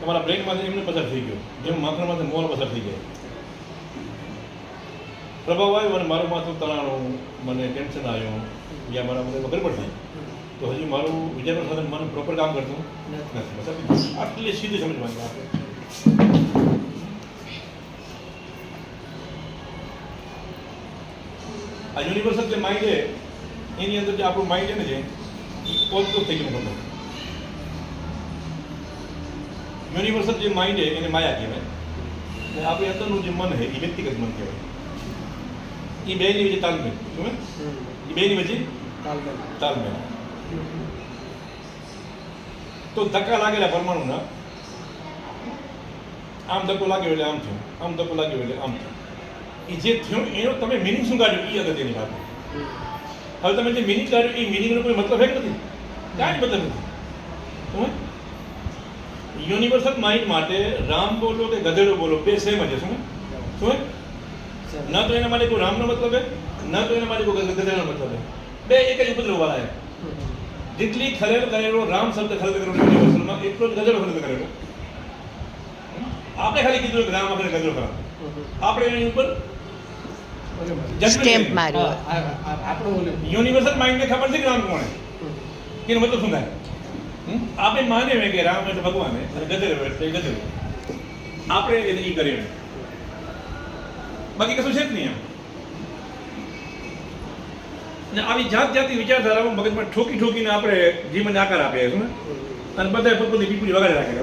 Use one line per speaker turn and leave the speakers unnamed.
તમારા બ્રેનમાંથી એમને પસાર થઈ ગયો, જેમ માથામાંથી મોર પસાર થઈ જાય. પ્રભાવ આવ્યો અને મારું માથું તણાણું, મને ટેન્શન આવ્યું, યા મારા મને ગડબડ થઈ, તો હજી મારું વિચારનું સાધન મને પ્રોપર કામ કરતું નથી. બસ આટલી સીધી સમજવાની વાત. આ યુનિવર્સલ જે માઇન્ડ છે એની અંદર જે આપણું માઇન્ડ છે ને, જે પોઝિટિવ થઈ ગયું. મતલબ યુનિવર્સલ જે માઇન્ડ છે એને માયા કહેવાય, અને આપણે અંદરનું જે મન છે એ વ્યક્તિગત મન કહેવાય. એ બેની વચ્ચે તાલમેલ, શું એ બેની વચ્ચે તાલમેલ. તો ધક્કા લાગેલા પરમાણુના, આમ ધક્કો લાગ્યો એટલે આમ થયું, આમ ધક્કો લાગ્યો એટલે આમ થયું. એ જે થયું એનો તમે મિનિંગ શું કાઢ્યો એ અગત્યની વાત. હવે તમે જે મિનિંગ કાઢ્યો એ મિનિંગનો કોઈ મતલબ છે કે નથી? કાંઈ મતલબ નથી. યુનિવર્સલ માઇન્ડ માટે રામ બોલો કે ગધેડો બોલો બે સેમ જ છે. શું ન તો એના માટે કોઈ રામનો મતલબ હે, ન તો એના માટે કોઈ ગધેડાનો મતલબ હે. બે એક જ ઉપદ્રવ વાળા હે. જેટલી ખરેલ કરેલો રામ શબ્દ ખરેલ કરેલો યુનિવર્સલમાં એટલો જ ગધેડો ખરેલ કરેલો. આપણે ખાલી કીધું કે રામ આપણે ગધેડો ખરા, આપણે એની ઉપર
સ્ટેમ્પ માર્યો.
યુનિવર્સલ માઇન્ડને ખબર છે કે રામ કોણ છે, એનો મતલબ શું થાય. આપણે માનીએ કે રામ એટલે ભગવાન અને ગધેડો એટલે ગધેડો, આપણે એને એ કરીએ, બાકી કશું છે જ નહીં એમ. ને આવી જાત જાતની વિચારધારાઓ મગજમાં ઠોકીને આપણે જીવનને આકાર આપીએ છીએ અને બધા પોતપોતાની પીપળી વગાડી રાખે.